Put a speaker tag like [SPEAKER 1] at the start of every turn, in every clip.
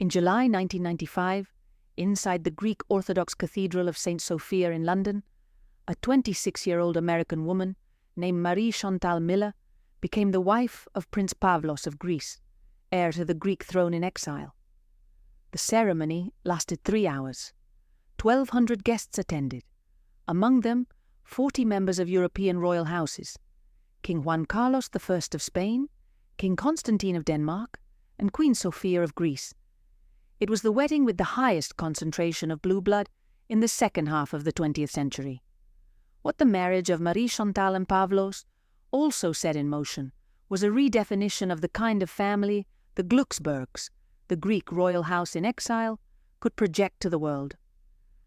[SPEAKER 1] In July 1995, inside the Greek Orthodox Cathedral of St. Sophia in London, a 26-year-old American woman named Marie-Chantal Miller became the wife of Prince Pavlos of Greece, heir to the Greek throne in exile. The ceremony lasted 3 hours. 1,200 guests attended, among them 40 members of European royal houses, King Juan Carlos I of Spain, King Constantine of Denmark, and Queen Sophia of Greece. It was the wedding with the highest concentration of blue blood in the second half of the 20th century. What the marriage of Marie-Chantal and Pavlos also set in motion was a redefinition of the kind of family the Glucksbergs, the Greek royal house in exile, could project to the world.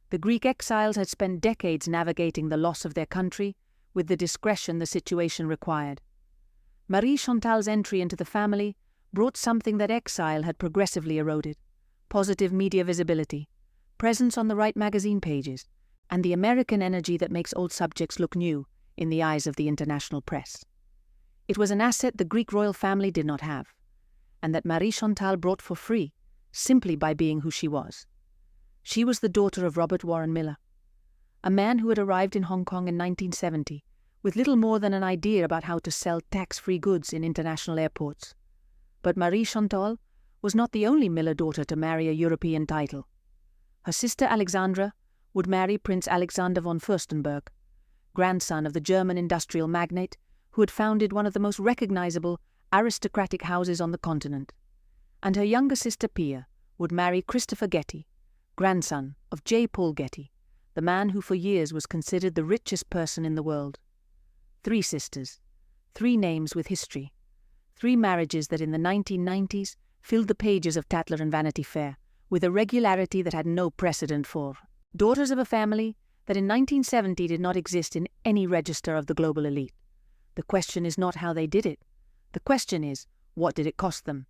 [SPEAKER 1] The Greek exiles had spent decades navigating the loss of their country with the discretion the situation required. Marie-Chantal's entry into the family brought something that exile had progressively eroded: positive media visibility, presence on the right magazine pages, and the American energy that makes old subjects look new in the eyes of the international press. It was an asset the Greek royal family did not have, and that Marie-Chantal brought for free, simply by being who she was. She was the daughter of Robert Warren Miller, a man who had arrived in Hong Kong in 1970 with little more than an idea about how to sell tax-free goods in international airports. But Marie-Chantal was not the only Miller daughter to marry a European title. Her sister Alexandra would marry Prince Alexander von Fürstenberg, grandson of the German industrial magnate who had founded one of the most recognizable aristocratic houses on the continent. And her younger sister Pia would marry Christopher Getty, grandson of J. Paul Getty, the man who for years was considered the richest person in the world. 3 sisters, 3 names with history, 3 marriages that in the 1990s filled the pages of Tatler and Vanity Fair with a regularity that had no precedent for. Daughters of a family that in 1970 did not exist in any register of the global elite. The question is not how they did it. The question is, what did it cost them?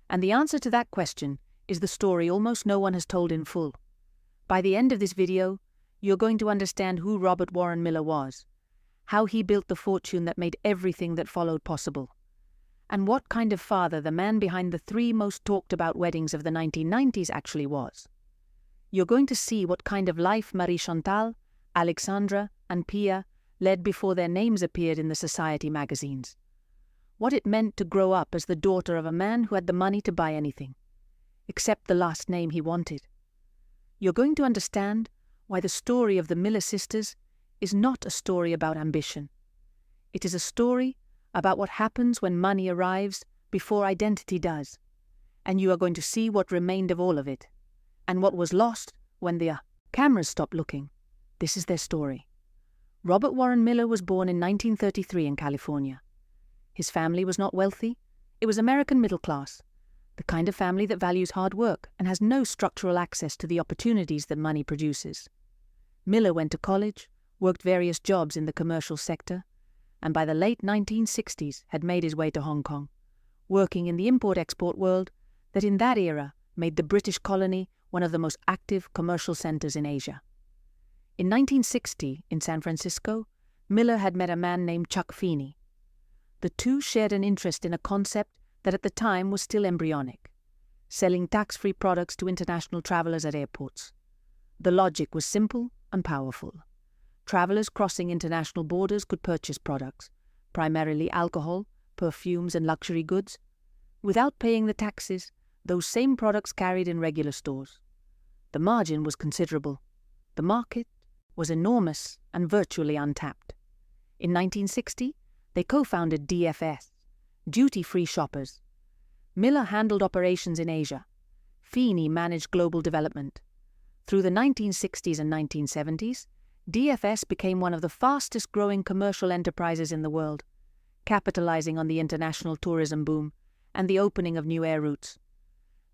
[SPEAKER 1] And the answer to that question is the story almost no one has told in full. By the end of this video, you're going to understand who Robert Warren Miller was, how he built the fortune that made everything that followed possible, and what kind of father the man behind the 3 most talked about weddings of the 1990s actually was. You're going to see what kind of life Marie-Chantal, Alexandra, and Pia led before their names appeared in the society magazines. What it meant to grow up as the daughter of a man who had the money to buy anything, except the last name he wanted. You're going to understand why the story of the Miller sisters is not a story about ambition. It is a story about what happens when money arrives before identity does. And you are going to see what remained of all of it, and what was lost when the cameras stopped looking. This is their story. Robert Warren Miller was born in 1933 in California. His family was not wealthy. It was American middle class, the kind of family that values hard work and has no structural access to the opportunities that money produces. Miller went to college, worked various jobs in the commercial sector, and by the late 1960s had made his way to Hong Kong, working in the import-export world that in that era made the British colony one of the most active commercial centers in Asia. In 1960, in San Francisco, Miller had met a man named Chuck Feeney. The two shared an interest in a concept that at the time was still embryonic: selling tax-free products to international travelers at airports. The logic was simple and powerful. Travelers crossing international borders could purchase products, primarily alcohol, perfumes, and luxury goods, without paying the taxes those same products carried in regular stores. The margin was considerable. The market was enormous and virtually untapped. In 1960, they co-founded DFS, Duty-Free Shoppers. Miller handled operations in Asia. Feeney managed global development. Through the 1960s and 1970s, DFS became one of the fastest-growing commercial enterprises in the world, capitalizing on the international tourism boom and the opening of new air routes.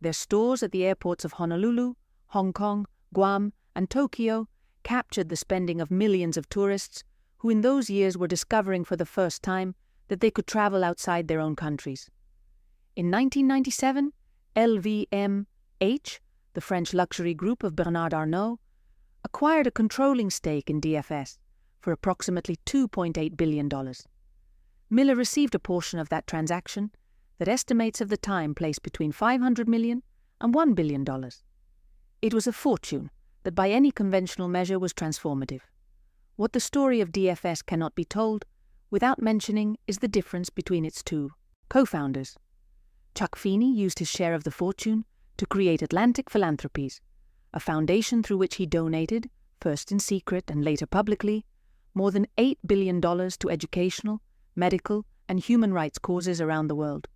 [SPEAKER 1] Their stores at the airports of Honolulu, Hong Kong, Guam, and Tokyo captured the spending of millions of tourists who in those years were discovering for the first time that they could travel outside their own countries. In 1997, LVMH, the French luxury group of Bernard Arnault, acquired a controlling stake in DFS for approximately $2.8 billion. Miller received a portion of that transaction that estimates of the time placed between $500 million and $1 billion. It was a fortune that by any conventional measure was transformative. What the story of DFS cannot be told without mentioning is the difference between its two co-founders. Chuck Feeney used his share of the fortune to create Atlantic Philanthropies, a foundation through which he donated, first in secret and later publicly, more than $8 billion to educational, medical, and human rights causes around the world.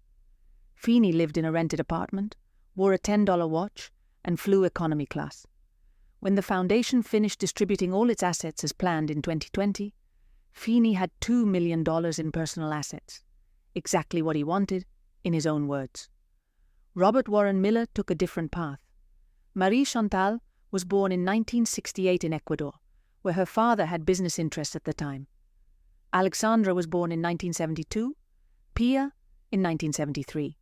[SPEAKER 1] Feeney lived in a rented apartment, wore a $10 watch, and flew economy class. When the foundation finished distributing all its assets as planned in 2020, Feeney had $2 million in personal assets, exactly what he wanted, in his own words. Robert Warren Miller took a different path. Marie-Chantal was born in 1968 in Ecuador, where her father had business interests at the time. Alexandra was born in 1972, Pia in 1973.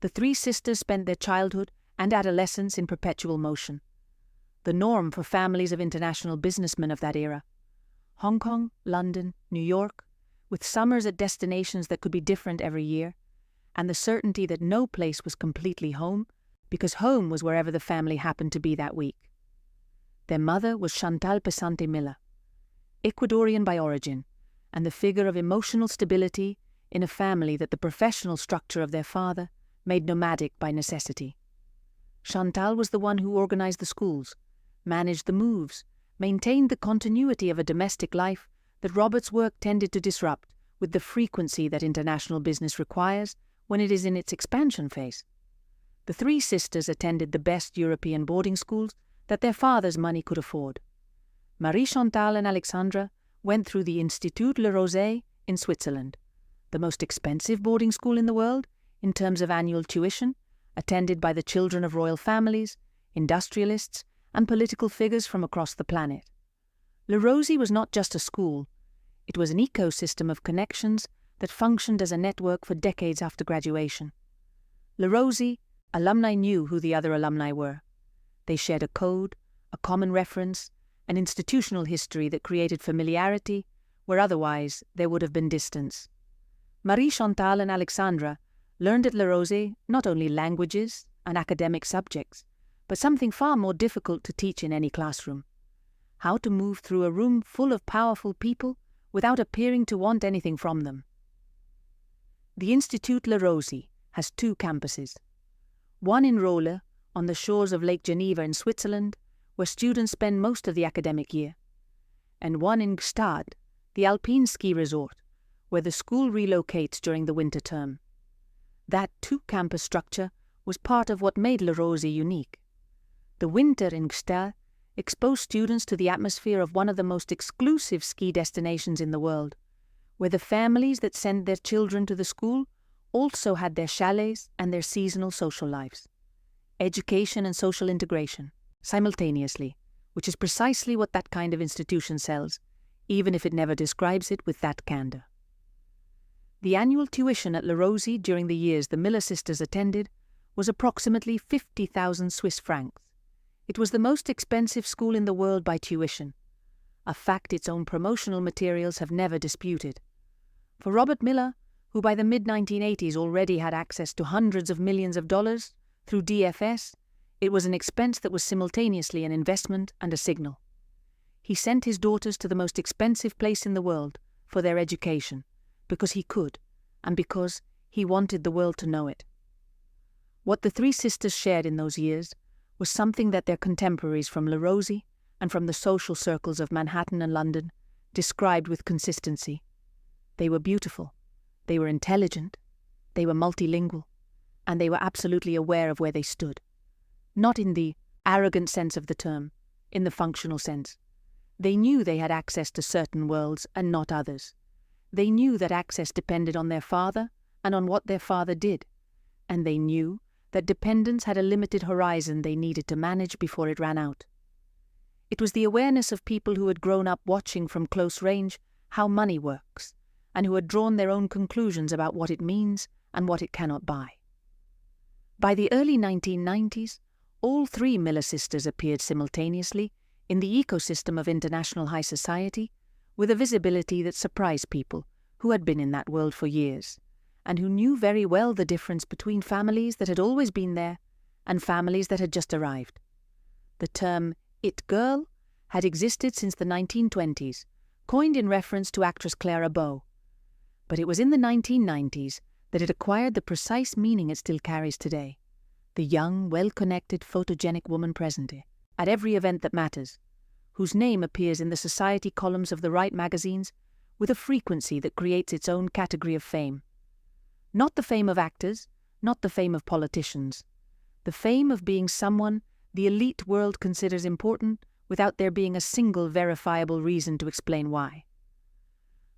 [SPEAKER 1] The three sisters spent their childhood and adolescence in perpetual motion, the norm for families of international businessmen of that era. Hong Kong, London, New York, with summers at destinations that could be different every year, and the certainty that no place was completely home, because home was wherever the family happened to be that week. Their mother was Chantal Pesante Miller, Ecuadorian by origin, and the figure of emotional stability in a family that the professional structure of their father made nomadic by necessity. Chantal was the one who organized the schools, managed the moves, maintained the continuity of a domestic life that Robert's work tended to disrupt with the frequency that international business requires when it is in its expansion phase. The three sisters attended the best European boarding schools that their father's money could afford. Marie-Chantal and Alexandra went through the Institut Le Rosey in Switzerland, the most expensive boarding school in the world in terms of annual tuition, attended by the children of royal families, industrialists, and political figures from across the planet. Le Rosey was not just a school, it was an ecosystem of connections that functioned as a network for decades after graduation. Le Rosey, alumni knew who the other alumni were. They shared a code, a common reference, an institutional history that created familiarity where otherwise there would have been distance. Marie-Chantal and Alexandra learned at Le Rosey not only languages and academic subjects, but something far more difficult to teach in any classroom: how to move through a room full of powerful people without appearing to want anything from them. The Institut Le Rosey has two campuses, one in Rolle, on the shores of Lake Geneva in Switzerland, where students spend most of the academic year, and one in Gstaad, the alpine ski resort, where the school relocates during the winter term. That two-campus structure was part of what made Le Rosey unique. The winter in Gstaad exposed students to the atmosphere of one of the most exclusive ski destinations in the world, where the families that sent their children to the school also had their chalets and their seasonal social lives. Education and social integration, simultaneously, which is precisely what that kind of institution sells, even if it never describes it with that candor. The annual tuition at Le Rosey during the years the Miller sisters attended was approximately 50,000 Swiss francs. It was the most expensive school in the world by tuition, a fact its own promotional materials have never disputed. For Robert Miller, who by the mid-1980s already had access to hundreds of millions of dollars through DFS, it was an expense that was simultaneously an investment and a signal. He sent his daughters to the most expensive place in the world for their education, because he could, and because he wanted the world to know it. What the three sisters shared in those years was something that their contemporaries from Le Rosey and from the social circles of Manhattan and London described with consistency. They were beautiful, they were intelligent, they were multilingual, and they were absolutely aware of where they stood. Not in the arrogant sense of the term, in the functional sense. They knew they had access to certain worlds and not others. They knew that access depended on their father and on what their father did, and they knew that dependence had a limited horizon they needed to manage before it ran out. It was the awareness of people who had grown up watching from close range how money works, and who had drawn their own conclusions about what it means and what it cannot buy. By the early 1990s, all three Miller sisters appeared simultaneously in the ecosystem of international high society with a visibility that surprised people who had been in that world for years, and who knew very well the difference between families that had always been there and families that had just arrived. The term "it girl" had existed since the 1920s, coined in reference to actress Clara Bow. But it was in the 1990s that it acquired the precise meaning it still carries today. The young, well-connected, photogenic woman present at every event that matters, whose name appears in the society columns of the right magazines with a frequency that creates its own category of fame. Not the fame of actors, not the fame of politicians. The fame of being someone the elite world considers important without there being a single verifiable reason to explain why.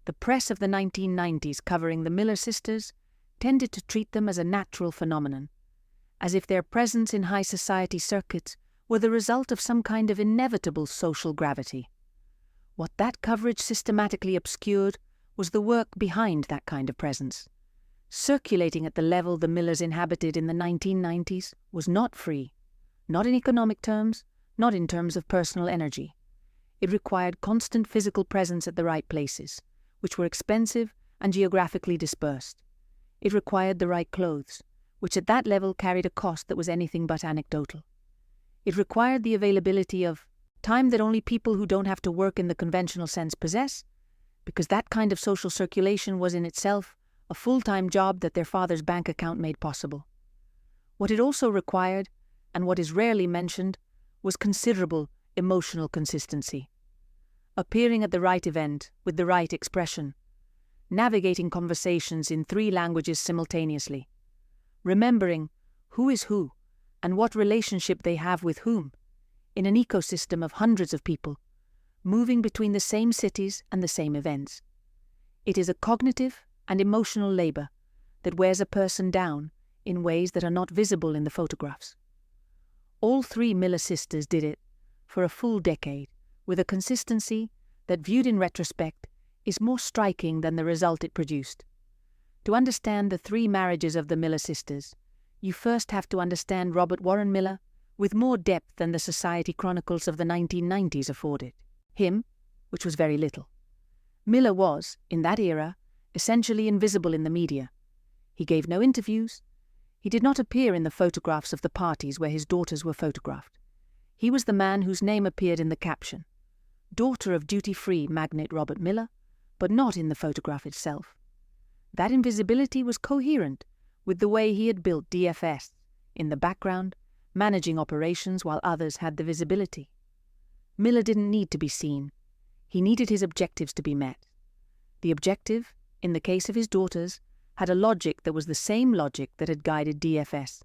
[SPEAKER 1] The press of the 1990s covering the Miller sisters tended to treat them as a natural phenomenon, as if their presence in high society circuits were the result of some kind of inevitable social gravity. What that coverage systematically obscured was the work behind that kind of presence. Circulating at the level the Millers inhabited in the 1990s was not free, not in economic terms, not in terms of personal energy. It required constant physical presence at the right places, which were expensive and geographically dispersed. It required the right clothes, which at that level carried a cost that was anything but anecdotal. It required the availability of time that only people who don't have to work in the conventional sense possess, because that kind of social circulation was in itself a full-time job that their father's bank account made possible. What it also required, and what is rarely mentioned, was considerable emotional consistency. Appearing at the right event with the right expression, navigating conversations in 3 languages simultaneously, remembering who is who and what relationship they have with whom, in an ecosystem of hundreds of people, moving between the same cities and the same events. It is a cognitive and emotional labor that wears a person down in ways that are not visible in the photographs. All 3 Miller sisters did it for a full decade with a consistency that, viewed in retrospect, is more striking than the result it produced. To understand the 3 marriages of the Miller sisters, you first have to understand Robert Warren Miller with more depth than the society chronicles of the 1990s afforded. Him, which was very little. Miller was, in that era, essentially invisible in the media. He gave no interviews. He did not appear in the photographs of the parties where his daughters were photographed. He was the man whose name appeared in the caption, daughter of duty-free magnate Robert Miller, but not in the photograph itself. That invisibility was coherent with the way he had built DFS, in the background, managing operations while others had the visibility. Miller didn't need to be seen. He needed his objectives to be met. The objective, in the case of his daughters, had a logic that was the same logic that had guided DFS.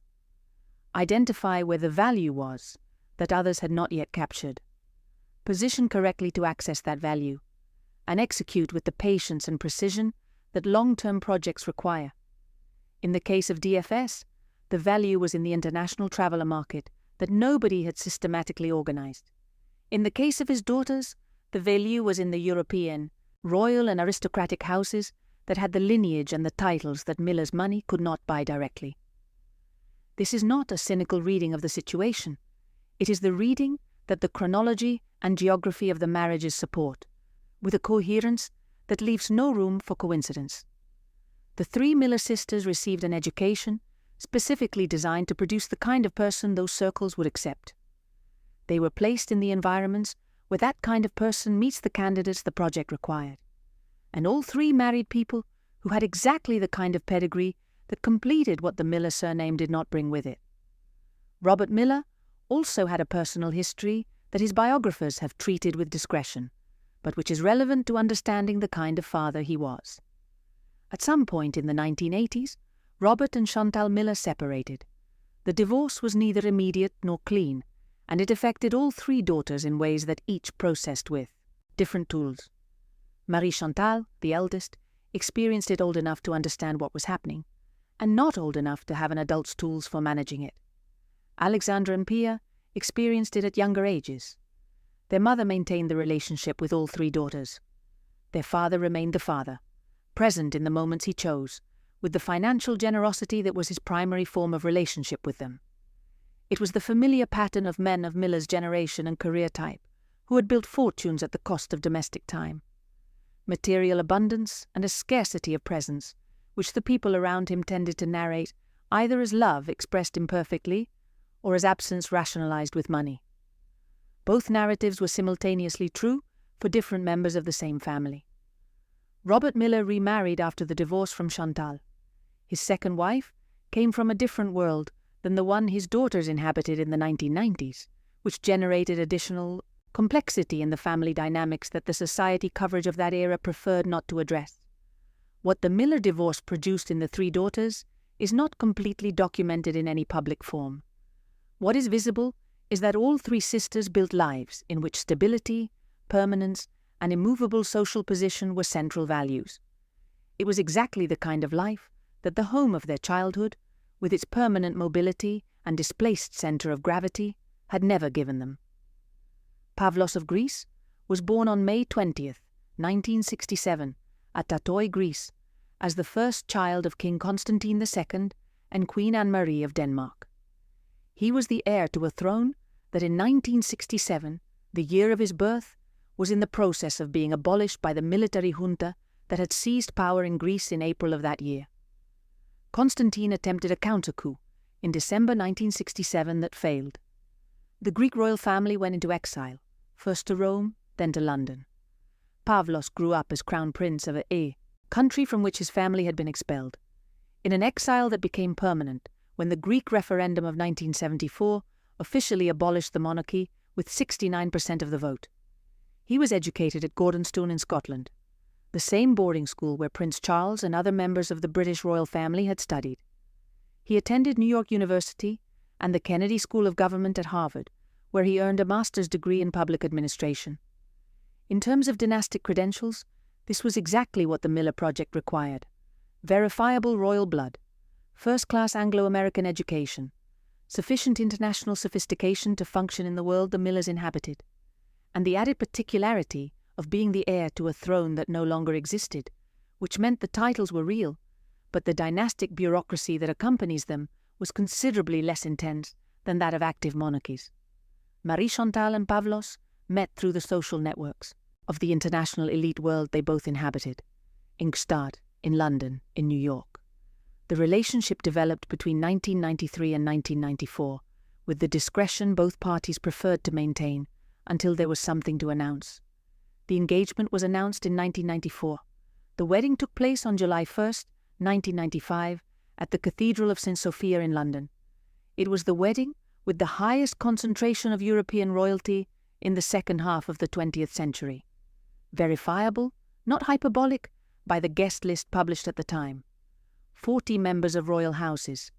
[SPEAKER 1] Identify where the value was that others had not yet captured. Position correctly to access that value, and execute with the patience and precision that long-term projects require. In the case of DFS, the value was in the international traveler market that nobody had systematically organized. In the case of his daughters, the value was in the European, royal and aristocratic houses that had the lineage and the titles that Miller's money could not buy directly. This is not a cynical reading of the situation. It is the reading that the chronology and geography of the marriages support, with a coherence that leaves no room for coincidence. The 3 Miller sisters received an education specifically designed to produce the kind of person those circles would accept. They were placed in the environments where that kind of person meets the candidates the project required. And all 3 married people who had exactly the kind of pedigree that completed what the Miller surname did not bring with it. Robert Miller also had a personal history that his biographers have treated with discretion, but which is relevant to understanding the kind of father he was. At some point in the 1980s, Robert and Chantal Miller separated. The divorce was neither immediate nor clean, and it affected all 3 daughters in ways that each processed with different tools. Marie-Chantal, the eldest, experienced it old enough to understand what was happening, and not old enough to have an adult's tools for managing it. Alexandra and Pia experienced it at younger ages. Their mother maintained the relationship with all 3 daughters. Their father remained the father, present in the moments he chose, with the financial generosity that was his primary form of relationship with them. It was the familiar pattern of men of Miller's generation and career type, who had built fortunes at the cost of domestic time. Material abundance and a scarcity of presence, which the people around him tended to narrate either as love expressed imperfectly, or as absence rationalized with money. Both narratives were simultaneously true for different members of the same family. Robert Miller remarried after the divorce from Chantal. His second wife came from a different world than the one his daughters inhabited in the 1990s, which generated additional complexity in the family dynamics that the society coverage of that era preferred not to address. What the Miller divorce produced in the three daughters is not completely documented in any public form. What is visible is that all three sisters built lives in which stability, permanence, and immovable social position were central values. It was exactly the kind of life that the home of their childhood, with its permanent mobility and displaced center of gravity, had never given them. Pavlos of Greece was born on May 20th, 1967, at Tatoi, Greece, as the first child of King Constantine II and Queen Anne-Marie of Denmark. He was the heir to a throne that in 1967, the year of his birth, was in the process of being abolished by the military junta that had seized power in Greece in April of that year. Constantine attempted a counter-coup in December 1967 that failed. The Greek royal family went into exile, first to Rome, then to London. Pavlos grew up as crown prince of a country from which his family had been expelled, in an exile that became permanent when the Greek referendum of 1974 officially abolished the monarchy with 69% of the vote. He was educated at Gordonstoun in Scotland, the same boarding school where Prince Charles and other members of the British royal family had studied. He attended New York University and the Kennedy School of Government at Harvard, where he earned a master's degree in public administration. In terms of dynastic credentials, this was exactly what the Miller Project required: verifiable royal blood, first-class Anglo-American education, sufficient international sophistication to function in the world the Millers inhabited, and the added particularity of being the heir to a throne that no longer existed, which meant the titles were real, but the dynastic bureaucracy that accompanies them was considerably less intense than that of active monarchies. Marie-Chantal and Pavlos met through the social networks of the international elite world they both inhabited, in Gstaad, in London, in New York. The relationship developed between 1993 and 1994, with the discretion both parties preferred to maintain until there was something to announce. The engagement was announced in 1994. The wedding took place on July 1st, 1995, at the Cathedral of St. Sophia in London. It was the wedding with the highest concentration of European royalty in the second half of the 20th century. Verifiable, not hyperbolic, by the guest list published at the time. 40 members of royal houses,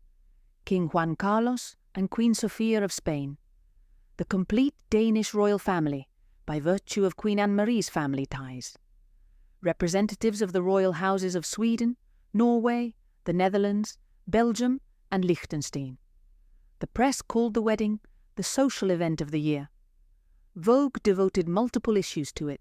[SPEAKER 1] King Juan Carlos and Queen Sofia of Spain. The complete Danish royal family, by virtue of Queen Anne-Marie's family ties. Representatives of the royal houses of Sweden, Norway, the Netherlands, Belgium, and Liechtenstein. The press called the wedding the social event of the year. Vogue devoted multiple issues to it.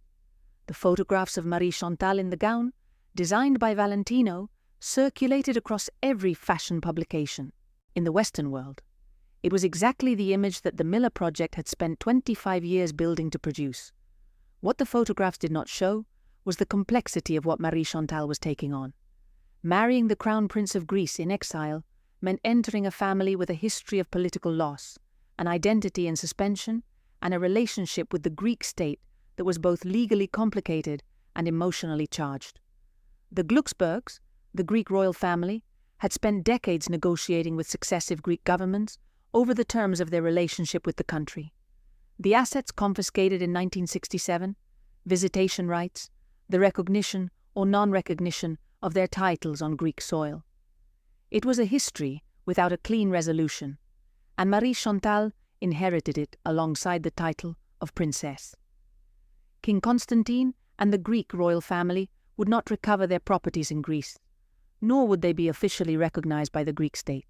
[SPEAKER 1] The photographs of Marie-Chantal in the gown, designed by Valentino, circulated across every fashion publication in the Western world. It was exactly the image that the Miller Project had spent 25 years building to produce. What the photographs did not show was the complexity of what Marie-Chantal was taking on. Marrying the Crown Prince of Greece in exile meant entering a family with a history of political loss, an identity in suspension, and a relationship with the Greek state that was both legally complicated and emotionally charged. The Glucksbergs, the Greek royal family, had spent decades negotiating with successive Greek governments over the terms of their relationship with the country. The assets confiscated in 1967, visitation rights, the recognition or non-recognition of their titles on Greek soil. It was a history without a clean resolution, and Marie-Chantal inherited it alongside the title of princess. King Constantine and the Greek royal family would not recover their properties in Greece, nor would they be officially recognized by the Greek state.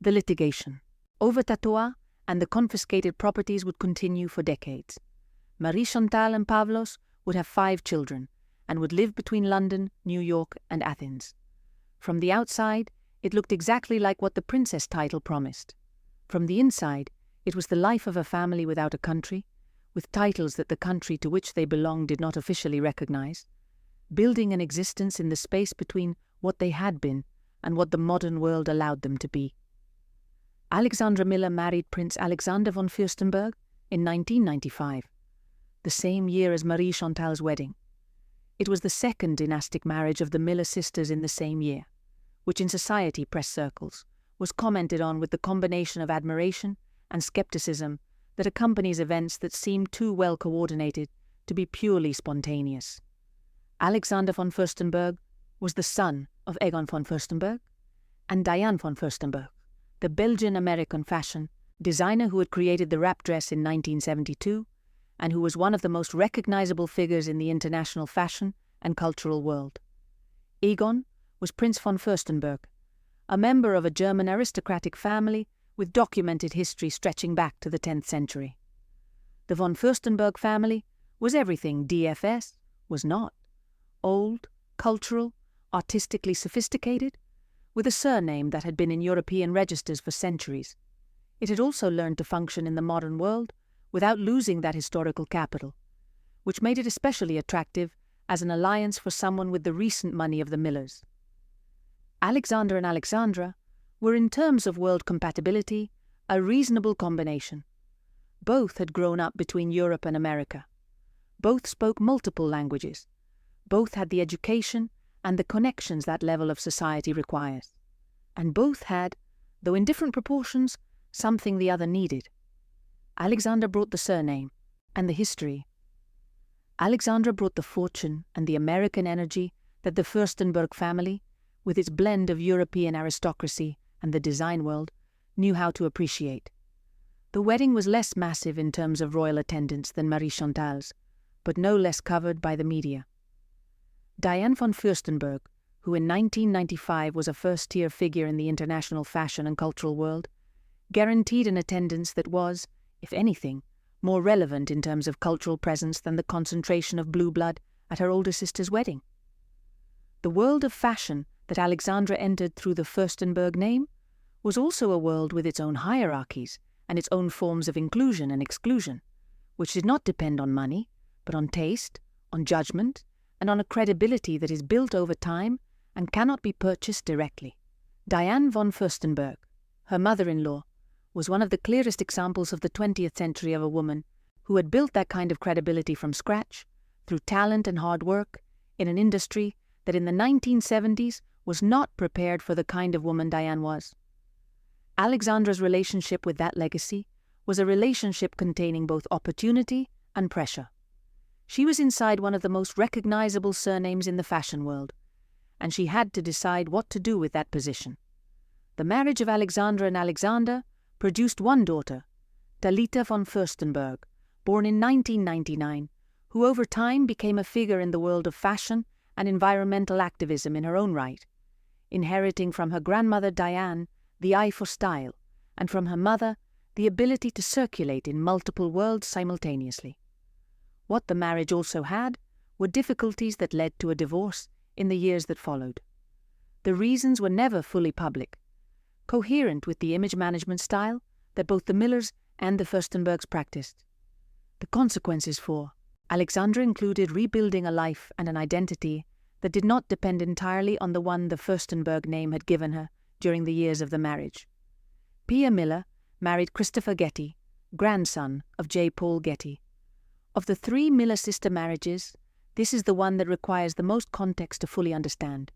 [SPEAKER 1] The litigation over Tatoa and the confiscated properties would continue for decades. Marie-Chantal and Pavlos would have 5 children and would live between London, New York, and Athens. From the outside, it looked exactly like what the princess title promised. From the inside, it was the life of a family without a country, with titles that the country to which they belonged did not officially recognize, building an existence in the space between what they had been and what the modern world allowed them to be. Alexandra Miller married Prince Alexander von Fürstenberg in 1995, the same year as Marie-Chantal's wedding. It was the second dynastic marriage of the Miller sisters in the same year, which in society press circles was commented on with the combination of admiration and skepticism that accompanies events that seem too well coordinated to be purely spontaneous. Alexander von Fürstenberg was the son of Egon von Fürstenberg and Diane von Fürstenberg, the Belgian-American fashion designer who had created the wrap dress in 1972 and who was one of the most recognizable figures in the international fashion and cultural world. Egon was Prince von Fürstenberg, a member of a German aristocratic family with documented history stretching back to the 10th century. The von Fürstenberg family was everything DFS was not: old, cultural, artistically sophisticated, with a surname that had been in European registers for centuries. It had also learned to function in the modern world without losing that historical capital, which made it especially attractive as an alliance for someone with the recent money of the Millers. Alexander and Alexandra were, in terms of world compatibility, a reasonable combination. Both had grown up between Europe and America. Both spoke multiple languages. Both had the education and the connections that level of society requires. And both had, though in different proportions, something the other needed. Alexander brought the surname and the history. Alexandra brought the fortune and the American energy that the Fürstenberg family, with its blend of European aristocracy and the design world, knew how to appreciate. The wedding was less massive in terms of royal attendance than Marie-Chantal's, but no less covered by the media. Diane von Fürstenberg, who in 1995 was a first-tier figure in the international fashion and cultural world, guaranteed an attendance that was, if anything, more relevant in terms of cultural presence than the concentration of blue blood at her older sister's wedding. The world of fashion that Alexandra entered through the Fürstenberg name was also a world with its own hierarchies and its own forms of inclusion and exclusion, which did not depend on money, but on taste, on judgment, and on a credibility that is built over time and cannot be purchased directly. Diane von Fürstenberg, her mother-in-law, was one of the clearest examples of the 20th century of a woman who had built that kind of credibility from scratch, through talent and hard work, in an industry that in the 1970s was not prepared for the kind of woman Diane was. Alexandra's relationship with that legacy was a relationship containing both opportunity and pressure. She was inside one of the most recognizable surnames in the fashion world, and she had to decide what to do with that position. The marriage of Alexandra and Alexander produced one daughter, Talita von Fürstenberg, born in 1999, who over time became a figure in the world of fashion and environmental activism in her own right, inheriting from her grandmother Diane the eye for style, and from her mother the ability to circulate in multiple worlds simultaneously. What the marriage also had were difficulties that led to a divorce in the years that followed. The reasons were never fully public, coherent with the image management style that both the Millers and the Fürstenbergs practiced. The consequences for Alexandra included rebuilding a life and an identity that did not depend entirely on the one the Fürstenberg name had given her during the years of the marriage. Pia Miller married Christopher Getty, grandson of J. Paul Getty. Of the three Miller sister marriages, this is the one that requires the most context to fully understand,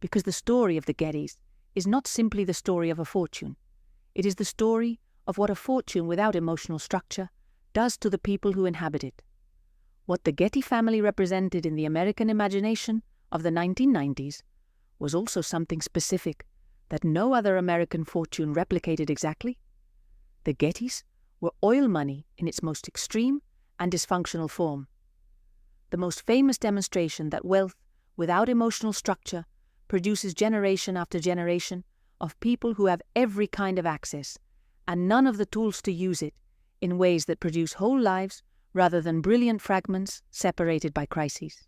[SPEAKER 1] because the story of the Gettys is not simply the story of a fortune. It is the story of what a fortune without emotional structure does to the people who inhabit it. What the Getty family represented in the American imagination of the 1990s was also something specific that no other American fortune replicated exactly. The Gettys were oil money in its most extreme and dysfunctional form. The most famous demonstration that wealth without emotional structure produces generation after generation of people who have every kind of access and none of the tools to use it in ways that produce whole lives rather than brilliant fragments separated by crises.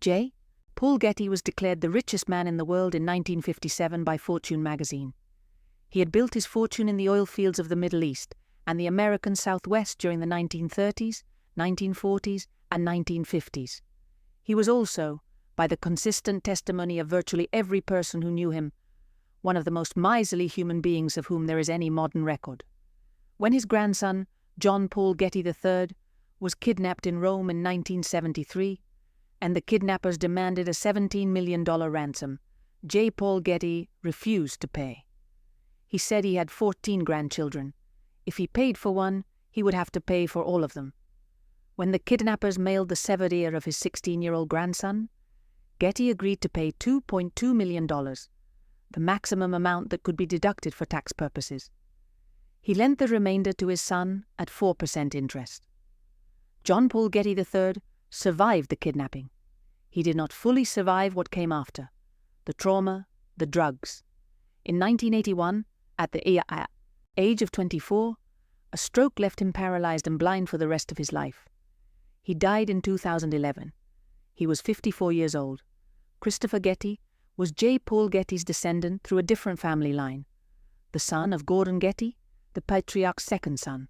[SPEAKER 1] J. Paul Getty was declared the richest man in the world in 1957 by Fortune magazine. He had built his fortune in the oil fields of the Middle East and the American Southwest during the 1930s, 1940s, and 1950s. He was also, by the consistent testimony of virtually every person who knew him, one of the most miserly human beings of whom there is any modern record. When his grandson, John Paul Getty III, was kidnapped in Rome in 1973, and the kidnappers demanded a $17 million ransom, J. Paul Getty refused to pay. He said he had 14 grandchildren. If he paid for one, he would have to pay for all of them. When the kidnappers mailed the severed ear of his 16-year-old grandson, Getty agreed to pay $2.2 million, the maximum amount that could be deducted for tax purposes. He lent the remainder to his son at 4% interest. John Paul Getty III survived the kidnapping. He did not fully survive what came after: the trauma, the drugs. In 1981, at the age of 24, a stroke left him paralyzed and blind for the rest of his life. He died in 2011. He was 54 years old. Christopher Getty was J. Paul Getty's descendant through a different family line, the son of Gordon Getty, the patriarch's second son.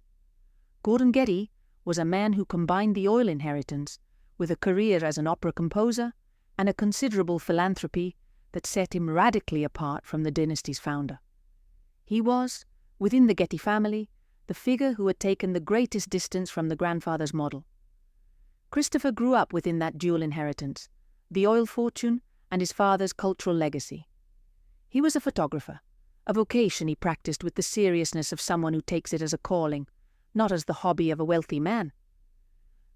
[SPEAKER 1] Gordon Getty was a man who combined the oil inheritance with a career as an opera composer and a considerable philanthropy that set him radically apart from the dynasty's founder. He was, within the Getty family, the figure who had taken the greatest distance from the grandfather's model. Christopher grew up within that dual inheritance, the oil fortune and his father's cultural legacy. He was a photographer, a vocation he practiced with the seriousness of someone who takes it as a calling, not as the hobby of a wealthy man.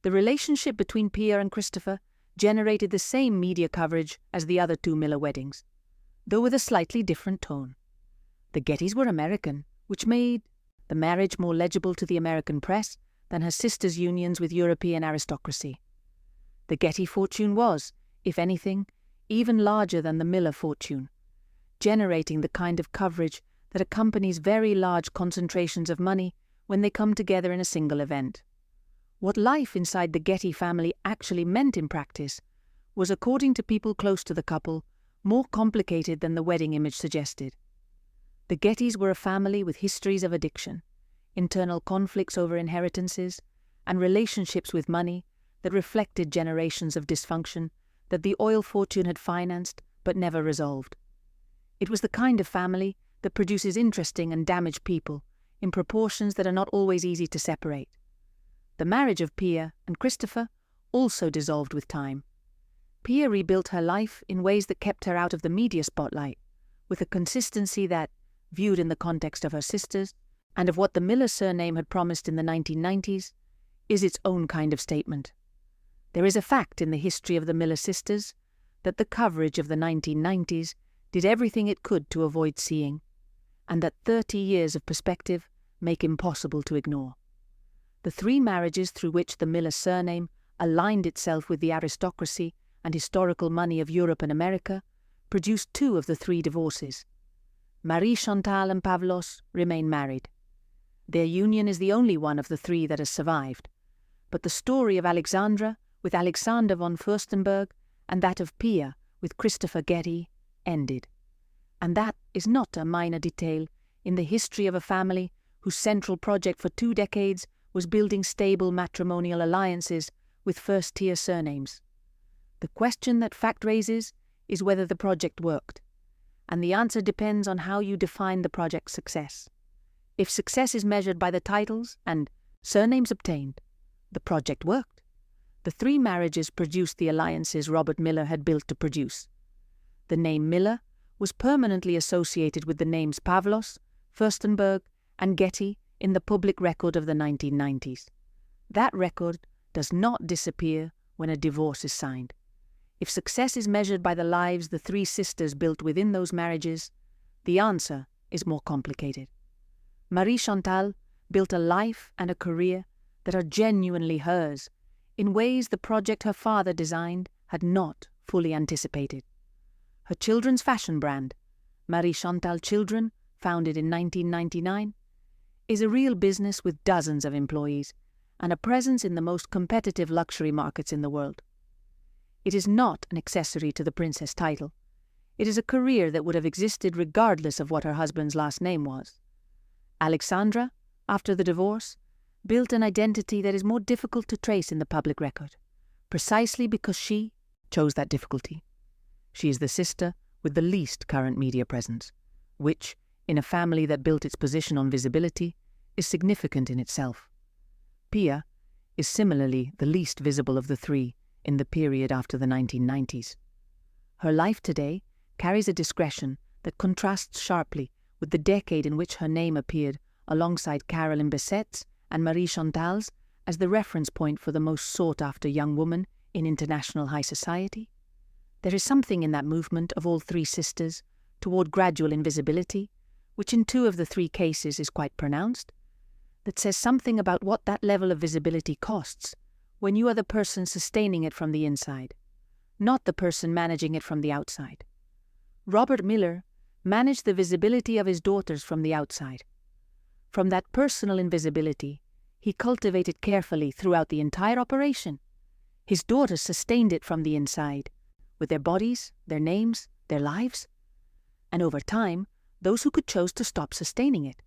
[SPEAKER 1] The relationship between Pia and Christopher generated the same media coverage as the other two Miller weddings, though with a slightly different tone. The Gettys were American, which made the marriage more legible to the American press than her sister's unions with European aristocracy. The Getty fortune was, if anything, even larger than the Miller fortune, generating the kind of coverage that accompanies very large concentrations of money when they come together in a single event. What life inside the Getty family actually meant in practice was, according to people close to the couple, more complicated than the wedding image suggested. The Gettys were a family with histories of addiction, internal conflicts over inheritances, and relationships with money that reflected generations of dysfunction that the oil fortune had financed but never resolved. It was the kind of family that produces interesting and damaged people in proportions that are not always easy to separate. The marriage of Pia and Christopher also dissolved with time. Pia rebuilt her life in ways that kept her out of the media spotlight, with a consistency that, viewed in the context of her sisters and of what the Miller surname had promised in the 1990s, is its own kind of statement. There is a fact in the history of the Miller sisters that the coverage of the 1990s did everything it could to avoid seeing, and that 30 years of perspective make impossible to ignore. The three marriages through which the Miller surname aligned itself with the aristocracy and historical money of Europe and America produced two of the three divorces. Marie-Chantal and Pavlos remain married. Their union is the only one of the three that has survived, but the story of Alexandra with Alexander von Furstenberg and that of Pia with Christopher Getty ended. And that is not a minor detail in the history of a family whose central project for 2 decades was building stable matrimonial alliances with first-tier surnames. The question that fact raises is whether the project worked, and the answer depends on how you define the project's success. If success is measured by the titles and surnames obtained, the project worked. The three marriages produced the alliances Robert Miller had built to produce. The name Miller was permanently associated with the names Pavlos, Furstenberg, and Getty in the public record of the 1990s. That record does not disappear when a divorce is signed. If success is measured by the lives the three sisters built within those marriages, the answer is more complicated. Marie-Chantal built a life and a career that are genuinely hers, in ways the project her father designed had not fully anticipated. Her children's fashion brand, Marie-Chantal Children, founded in 1999, is a real business with dozens of employees and a presence in the most competitive luxury markets in the world. It is not an accessory to the princess title. It is a career that would have existed regardless of what her husband's last name was. Alexandra, after the divorce, built an identity that is more difficult to trace in the public record, precisely because she chose that difficulty. She is the sister with the least current media presence, which, in a family that built its position on visibility, is significant in itself. Pia is similarly the least visible of the three in the period after the 1990s. Her life today carries a discretion that contrasts sharply with the decade in which her name appeared alongside Carolyn Bessette's and Marie-Chantal's as the reference point for the most sought-after young woman in international high society. There is something in that movement of all three sisters toward gradual invisibility, which in 2 of the 3 cases is quite pronounced, that says something about what that level of visibility costs when you are the person sustaining it from the inside, not the person managing it from the outside. Robert Miller managed the visibility of his daughters from the outside. From that personal invisibility, he cultivated carefully throughout the entire operation. His daughters sustained it from the inside, with their bodies, their names, their lives. And over time, those who could chose to stop sustaining it.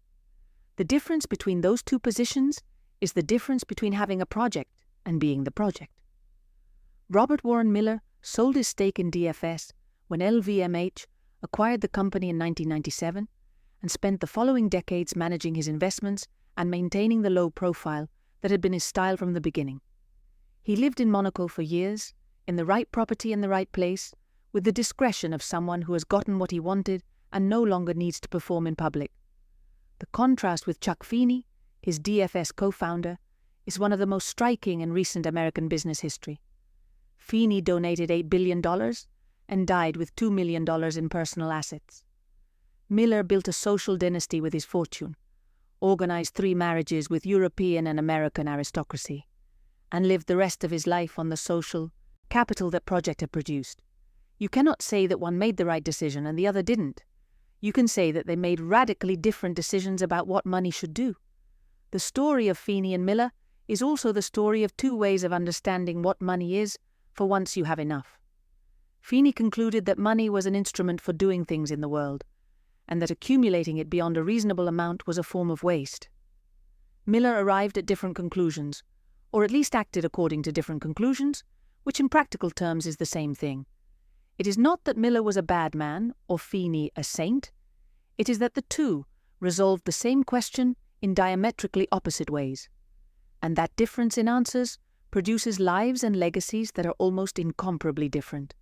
[SPEAKER 1] The difference between those 2 positions is the difference between having a project and being the project. Robert Warren Miller sold his stake in DFS when LVMH acquired the company in 1997 and spent the following decades managing his investments and maintaining the low profile that had been his style from the beginning. He lived in Monaco for years, in the right property in the right place, with the discretion of someone who has gotten what he wanted and no longer needs to perform in public. The contrast with Chuck Feeney, his DFS co-founder, is one of the most striking in recent American business history. Feeney donated $8 billion and died with $2 million in personal assets. Miller built a social dynasty with his fortune, organized 3 marriages with European and American aristocracy, and lived the rest of his life on the social capital that project had produced. You cannot say that one made the right decision and the other didn't. You can say that they made radically different decisions about what money should do. The story of Feeney and Miller is also the story of 2 ways of understanding what money is for once you have enough. Feeney concluded that money was an instrument for doing things in the world, and that accumulating it beyond a reasonable amount was a form of waste. Miller arrived at different conclusions, or at least acted according to different conclusions, which in practical terms is the same thing. It is not that Miller was a bad man or Feeney a saint. It is that the 2 resolved the same question in diametrically opposite ways. And that difference in answers produces lives and legacies that are almost incomparably different.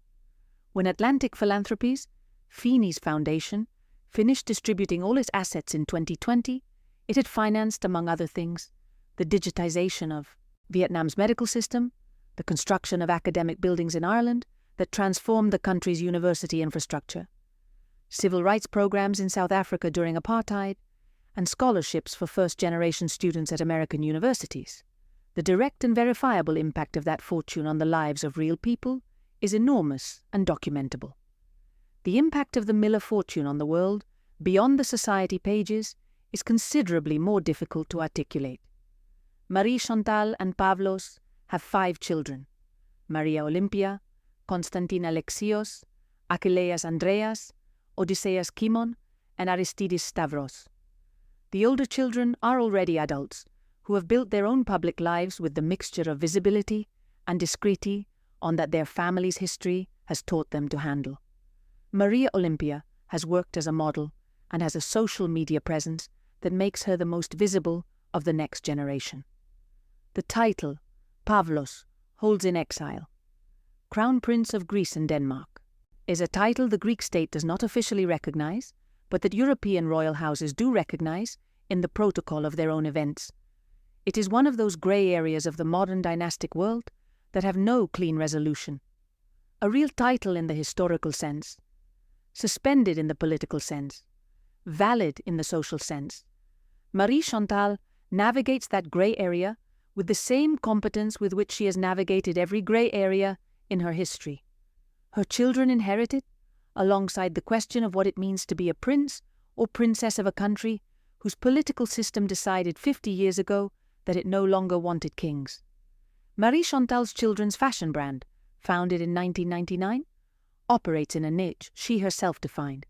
[SPEAKER 1] When Atlantic Philanthropies, Feeney's foundation, finished distributing all its assets in 2020, it had financed, among other things, the digitization of Vietnam's medical system, the construction of academic buildings in Ireland that transformed the country's university infrastructure, civil rights programs in South Africa during apartheid, and scholarships for first-generation students at American universities. The direct and verifiable impact of that fortune on the lives of real people is enormous and documentable. The impact of the Miller fortune on the world, beyond the society pages, is considerably more difficult to articulate. Marie-Chantal and Pavlos have 5 children: Maria Olympia, Konstantin Alexios, Achilleas Andreas, Odysseus Kimon, and Aristides Stavros. The older children are already adults, who have built their own public lives with the mixture of visibility and discretion on that their family's history has taught them to handle. Maria Olympia has worked as a model and has a social media presence that makes her the most visible of the next generation. The title, Pavlos, holds in exile. Crown Prince of Greece and Denmark, is a title the Greek state does not officially recognize, but that European royal houses do recognize in the protocol of their own events. It is one of those grey areas of the modern dynastic world that have no clean resolution. A real title in the historical sense, suspended in the political sense, valid in the social sense. Marie-Chantal navigates that grey area with the same competence with which she has navigated every grey area in her history. Her children inherit it, alongside the question of what it means to be a prince or princess of a country whose political system decided 50 years ago that it no longer wanted kings. Marie-Chantal's children's fashion brand, founded in 1999, operates in a niche she herself defined.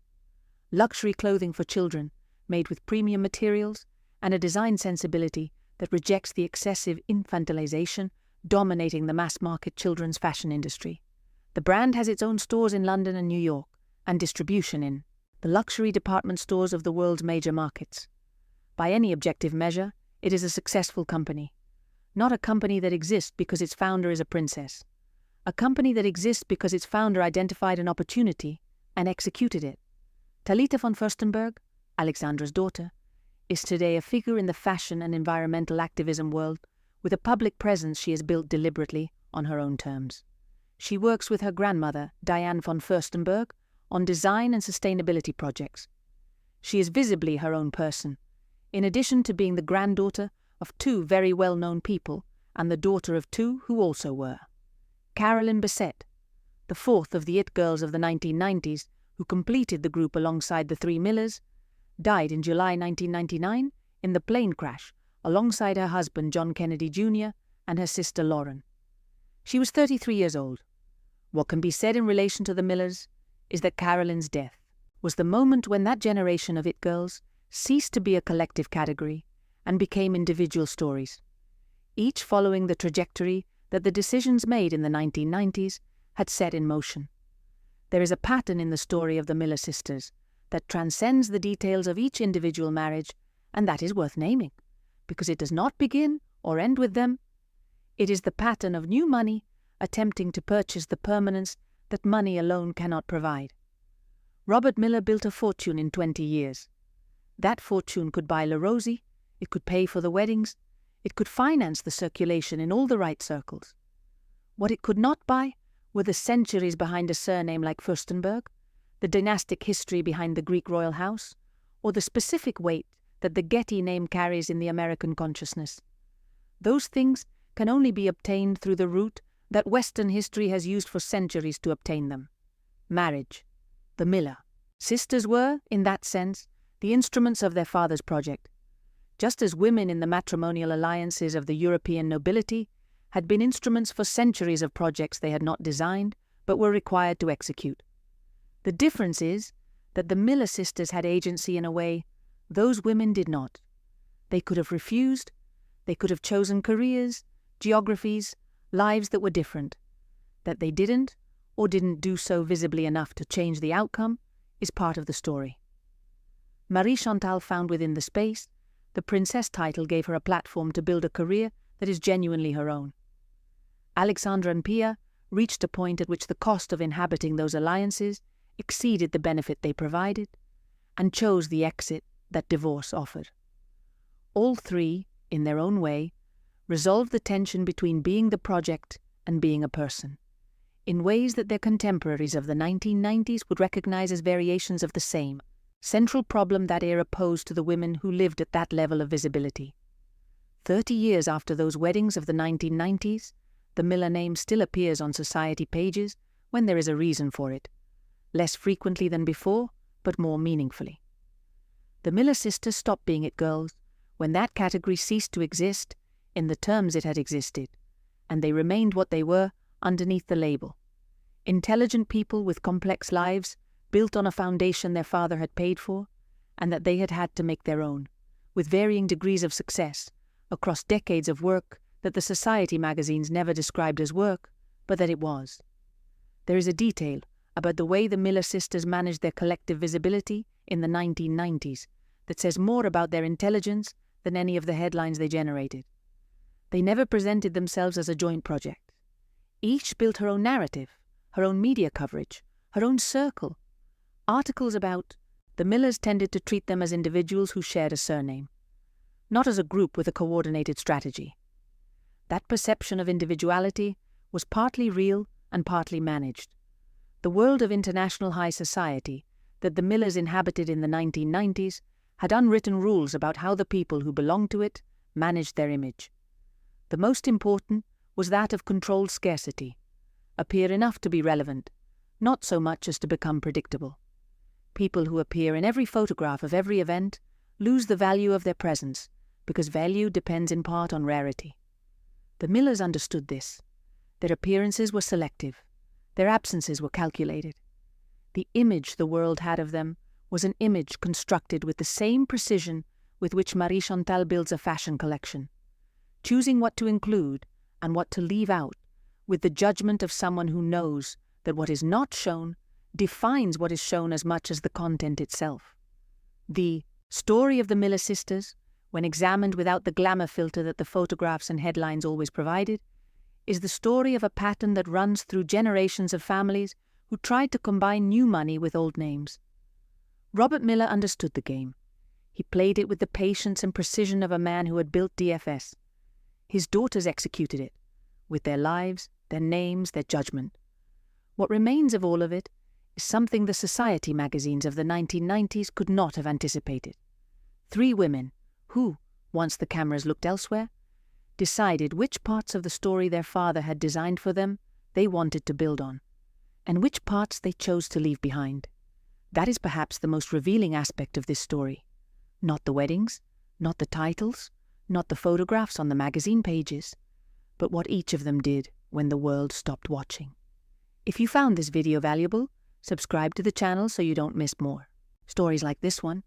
[SPEAKER 1] Luxury clothing for children, made with premium materials and a design sensibility that rejects the excessive infantilization dominating the mass-market children's fashion industry. The brand has its own stores in London and New York, and distribution in the luxury department stores of the world's major markets. By any objective measure, it is a successful company. Not a company that exists because its founder is a princess. A company that exists because its founder identified an opportunity and executed it. Talita von Furstenberg, Alexandra's daughter, is today a figure in the fashion and environmental activism world with a public presence she has built deliberately on her own terms. She works with her grandmother, Diane von Furstenberg, on design and sustainability projects. She is visibly her own person, in addition to being the granddaughter of two very well-known people and the daughter of two who also were. Carolyn Bessette, the fourth of the it girls of the 1990s, who completed the group alongside the three Millers, died in July 1999 in the plane crash alongside her husband John Kennedy Jr. and her sister Lauren. She was 33 years old. What can be said in relation to the Millers is that Carolyn's death was the moment when that generation of it girls ceased to be a collective category and became individual stories, each following the trajectory that the decisions made in the 1990s had set in motion. There is a pattern in the story of the Miller sisters that transcends the details of each individual marriage, and that is worth naming, because it does not begin or end with them. It is the pattern of new money attempting to purchase the permanence that money alone cannot provide. Robert Miller built a fortune in 20 years. That fortune could buy La Rosie, it could pay for the weddings, it could finance the circulation in all the right circles. What it could not buy were the centuries behind a surname like Furstenberg, the dynastic history behind the Greek royal house, or the specific weight that the Getty name carries in the American consciousness. Those things can only be obtained through the route that Western history has used for centuries to obtain them. Marriage. The Miller sisters were, in that sense, the instruments of their father's project, just as women in the matrimonial alliances of the European nobility had been instruments for centuries of projects they had not designed but were required to execute. The difference is that the Miller sisters had agency in a way those women did not. They could have refused, they could have chosen careers, geographies, lives that were different. That they didn't, or didn't do so visibly enough to change the outcome, is part of the story. Marie-Chantal found within the space, the princess title gave her a platform to build a career that is genuinely her own. Alexandra and Pia reached a point at which the cost of inhabiting those alliances exceeded the benefit they provided, and chose the exit that divorce offered. All three, in their own way, resolved the tension between being the project and being a person, in ways that their contemporaries of the 1990s would recognize as variations of the same central problem that era posed to the women who lived at that level of visibility. 30 years after those weddings of the 1990s, the Miller name still appears on society pages when there is a reason for it, less frequently than before, but more meaningfully. The Miller sisters stopped being it girls when that category ceased to exist in the terms it had existed, and they remained what they were underneath the label. Intelligent people with complex lives built on a foundation their father had paid for, and that they had had to make their own, with varying degrees of success, across decades of work that the society magazines never described as work, but that it was. There is a detail about the way the Miller sisters managed their collective visibility in the 1990s that says more about their intelligence than any of the headlines they generated. They never presented themselves as a joint project. Each built her own narrative, her own media coverage, her own circle. Articles about the Millers tended to treat them as individuals who shared a surname, not as a group with a coordinated strategy. That perception of individuality was partly real and partly managed. The world of international high society that the Millers inhabited in the 1990s had unwritten rules about how the people who belonged to it managed their image. The most important was that of controlled scarcity, appear enough to be relevant, not so much as to become predictable. People who appear in every photograph of every event lose the value of their presence, because value depends in part on rarity. The Millers understood this. Their appearances were selective. Their absences were calculated. The image the world had of them was an image constructed with the same precision with which Marie-Chantal builds a fashion collection, choosing what to include and what to leave out, with the judgment of someone who knows that what is not shown defines what is shown as much as the content itself. The story of the Miller sisters, when examined without the glamour filter that the photographs and headlines always provided, is the story of a pattern that runs through generations of families who tried to combine new money with old names. Robert Miller understood the game. He played it with the patience and precision of a man who had built DFS. His daughters executed it, with their lives, their names, their judgment. What remains of all of it is something the society magazines of the 1990s could not have anticipated. 3 women who, once the cameras looked elsewhere, decided which parts of the story their father had designed for them they wanted to build on, and which parts they chose to leave behind. That is perhaps the most revealing aspect of this story. Not the weddings, not the titles, not the photographs on the magazine pages, but what each of them did when the world stopped watching. If you found this video valuable, subscribe to the channel so you don't miss more. Stories like this one